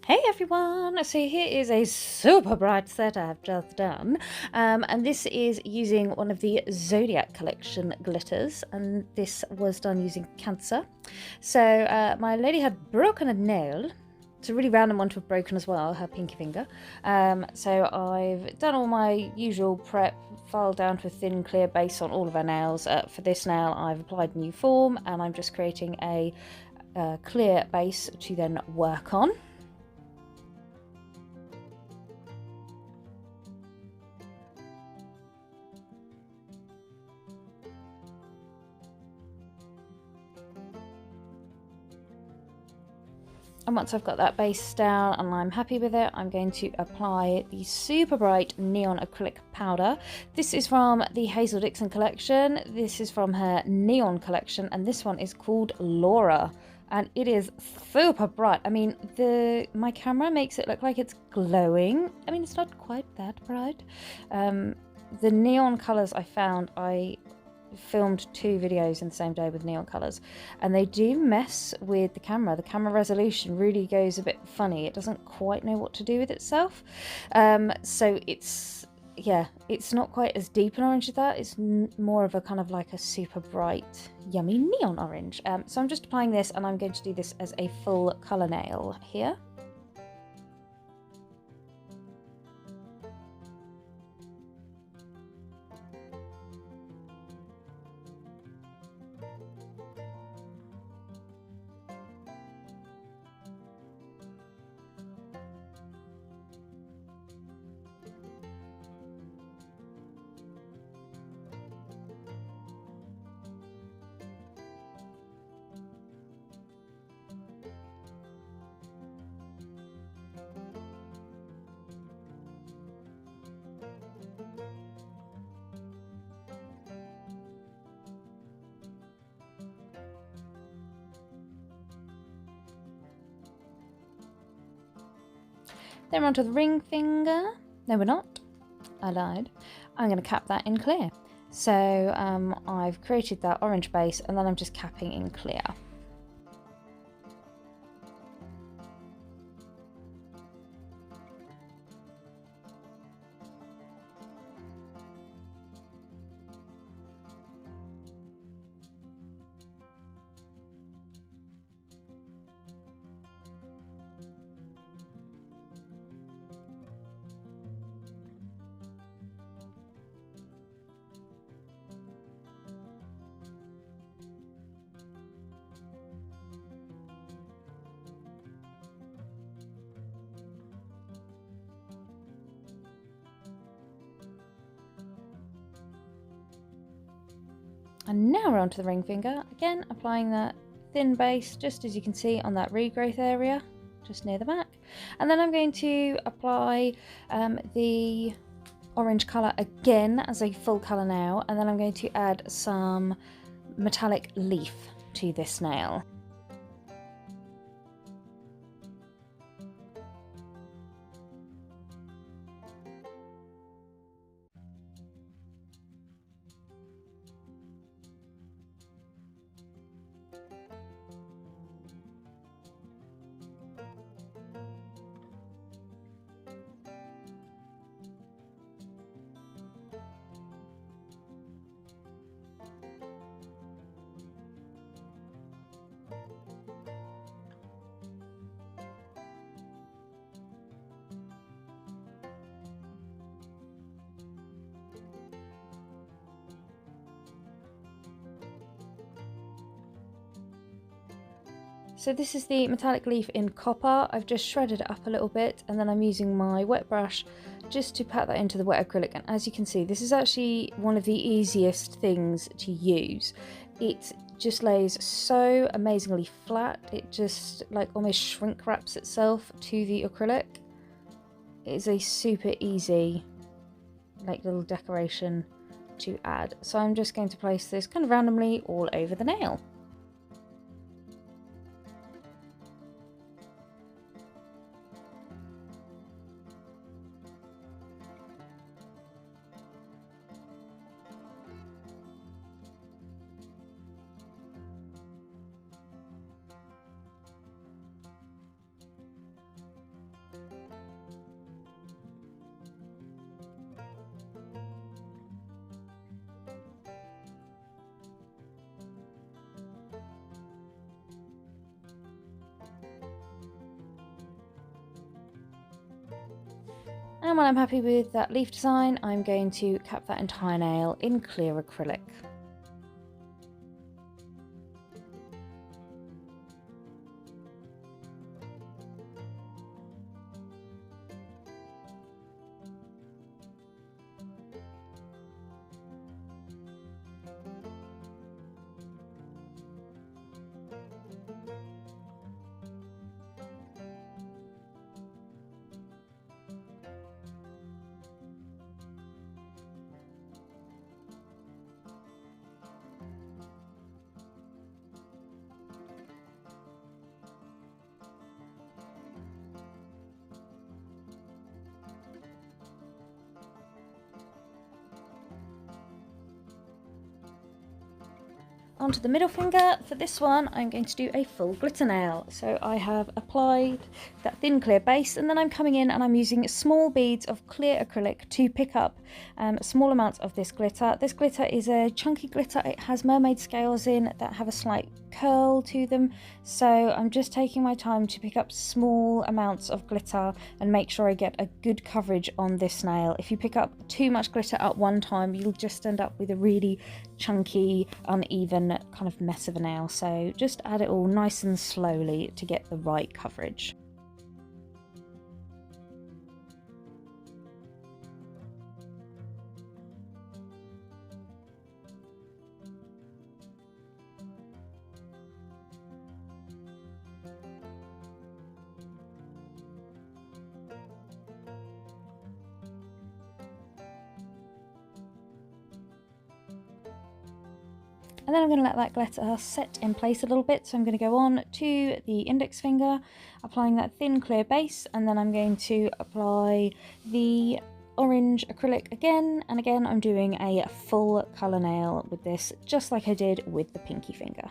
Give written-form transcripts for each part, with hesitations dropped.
Hey everyone! So here is a super bright set I've just done, and this is using one of the Zodiac collection glitters, and this was done using Cancer. So my lady had broken a nail. It's a really random one to have broken as well, her pinky finger. So I've done all my usual prep, filed down to a thin clear base on all of her nails. For this nail I've applied new form and I'm just creating a clear base to then work on. And once I've got that base down and I'm happy with it, I'm going to apply the super bright neon acrylic powder. This is from the Hazel Dixon collection. This is from her neon collection, and this one is called Laura. And it is super bright. I mean, my camera makes it look like it's glowing. I mean, it's not quite that bright. The neon colours I filmed 2 videos in the same day with neon colors, and they do mess with the camera. The camera resolution really goes a bit funny. It doesn't quite know what to do with itself. So it's not quite as deep an orange as that. It's more of a kind of like a super bright yummy neon orange. So I'm just applying this, and I'm going to do this as a full color nail here. Then we're onto the ring finger. No, we're not. I lied. I'm going to cap that in clear. So I've created that orange base, and then I'm just capping in clear. And now we're onto the ring finger. Again, applying that thin base, just as you can see on that regrowth area, just near the back. And then I'm going to apply the orange colour again as a full colour nail. And then I'm going to add some metallic leaf to this nail. So this is the metallic leaf in copper. I've just shredded it up a little bit, and then I'm using my wet brush just to pat that into the wet acrylic. And as you can see, this is actually one of the easiest things to use. It just lays so amazingly flat. It just like almost shrink wraps itself to the acrylic. It is a super easy like little decoration to add. So I'm just going to place this kind of randomly all over the nail. And when I'm happy with that leaf design, I'm going to cap that entire nail in clear acrylic. Onto the middle finger. For this one, I'm going to do a full glitter nail. So I have applied that thin clear base, and then I'm coming in and I'm using small beads of clear acrylic to pick up small amounts of this glitter. This glitter is a chunky glitter. It has mermaid scales in that have a slight curl to them. So I'm just taking my time to pick up small amounts of glitter and make sure I get a good coverage on this nail. If you pick up too much glitter at one time, you'll just end up with a really chunky, uneven kind of mess of a nail. So just add it all nice and slowly to get the right coverage. And then I'm going to let that glitter set in place a little bit. So I'm going to go on to the index finger, applying that thin clear base, and then I'm going to apply the orange acrylic again and again. I'm doing a full colour nail with this, just like I did with the pinky finger.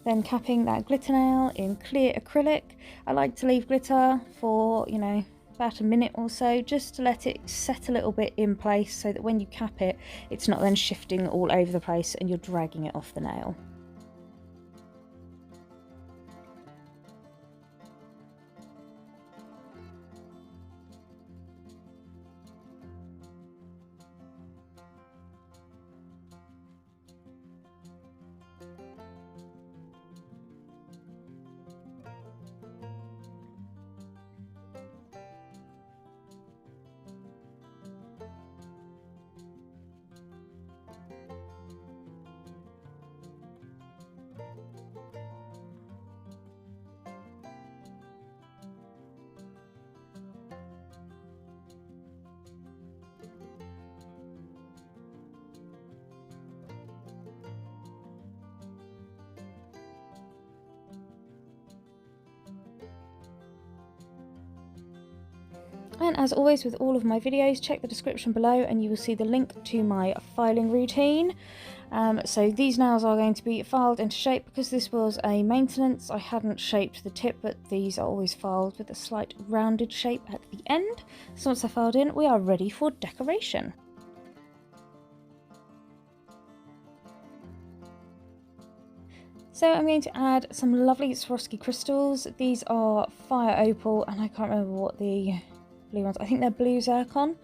Then capping that glitter nail in clear acrylic. I like to leave glitter for, you know, about a minute or so, just to let it set a little bit in place so that when you cap it, it's not then shifting all over the place and you're dragging it off the nail. And as always with all of my videos, check the description below and you will see the link to my filing routine. So these nails are going to be filed into shape. Because this was a maintenance, I hadn't shaped the tip, but these are always filed with a slight rounded shape at the end. So once they're filed in, we are ready for decoration. So I'm going to add some lovely Swarovski crystals. These are fire opal, and I can't remember what the blue ones, I think they're blue zircon.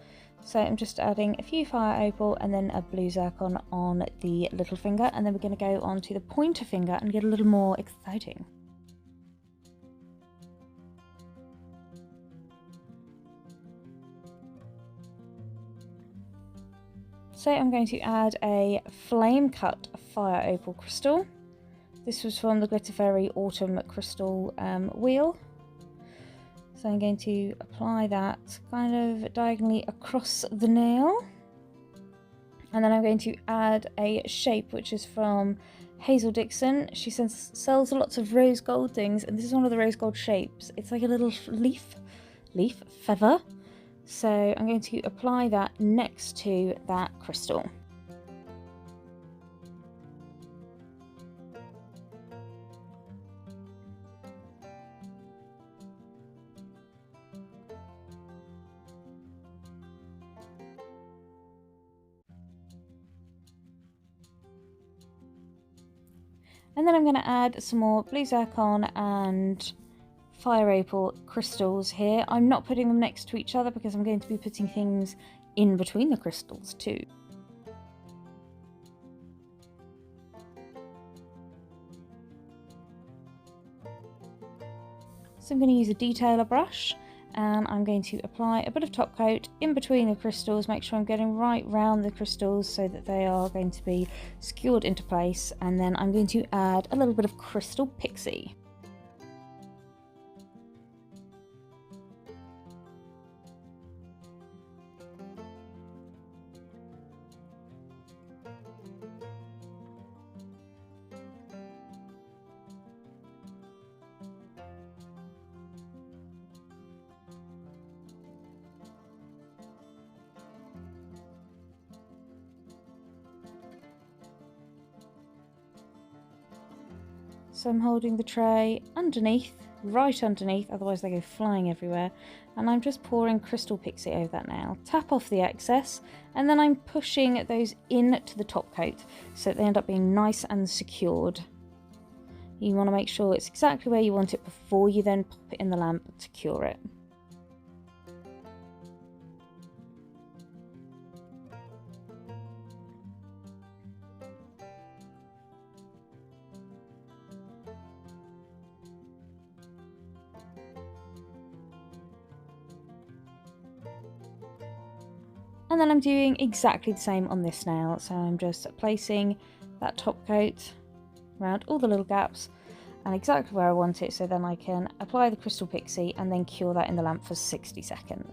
So I'm just adding a few fire opal and then a blue zircon on the little finger, and then we're going to go on to the pointer finger and get a little more exciting. So I'm going to add a flame cut fire opal crystal. This was from the Glitter Fairy Autumn Crystal wheel. So So I'm going to apply that kind of diagonally across the nail. And then I'm going to add a shape which is from Hazel Dixon. She sells lots of rose gold things, and this is one of the rose gold shapes. It's like a little leaf feather. So I'm going to apply that next to that crystal. And then I'm going to add some more blue zircon and fire opal crystals here. I'm not putting them next to each other because I'm going to be putting things in between the crystals too. So I'm going to use a detailer brush, and I'm going to apply a bit of top coat in between the crystals, make sure I'm getting right round the crystals so that they are going to be secured into place, and then I'm going to add a little bit of crystal pixie. So I'm holding the tray underneath, right underneath, otherwise they go flying everywhere, and I'm just pouring crystal pixie over that nail. Tap off the excess, and then I'm pushing those into the top coat so that they end up being nice and secured. You want to make sure it's exactly where you want it before you then pop it in the lamp to cure it. And then I'm doing exactly the same on this nail, so I'm just placing that top coat around all the little gaps and exactly where I want it, so then I can apply the crystal pixie and then cure that in the lamp for 60 seconds.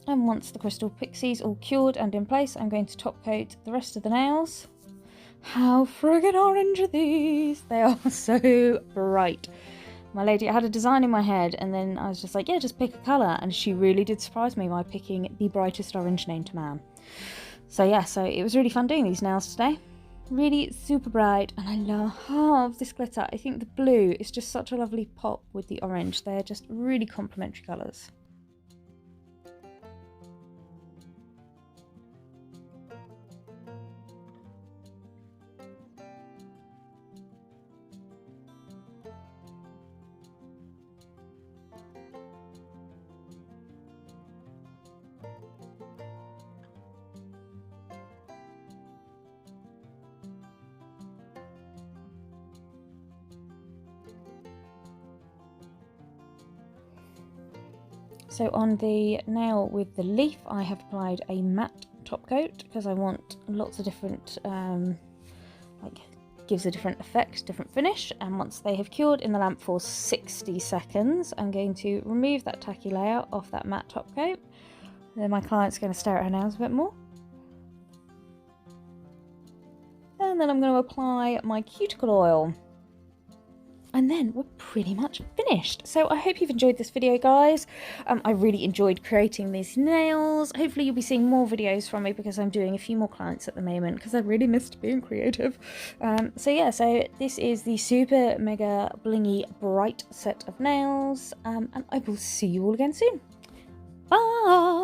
And once the crystal pixie's all cured and in place, I'm going to top coat the rest of the nails. How friggin' orange are these? They are so bright. My lady, I had a design in my head and then I was just like, yeah, just pick a colour. And she really did surprise me by picking the brightest orange known to man. So yeah, so it was really fun doing these nails today. Really super bright, and I love this glitter. I think the blue is just such a lovely pop with the orange. They're just really complementary colours. So on the nail with the leaf, I have applied a matte top coat because I want lots of different like gives a different effect, different finish. And once they have cured in the lamp for 60 seconds, I'm going to remove that tacky layer off that matte top coat. Then my client's going to stare at her nails a bit more. And then I'm going to apply my cuticle oil. And then we're pretty much finished. So I hope you've enjoyed this video, guys. I really enjoyed creating these nails. Hopefully you'll be seeing more videos from me because I'm doing a few more clients at the moment because I really missed being creative. So yeah, so this is the super mega blingy bright set of nails. And I will see you all again soon. Bye!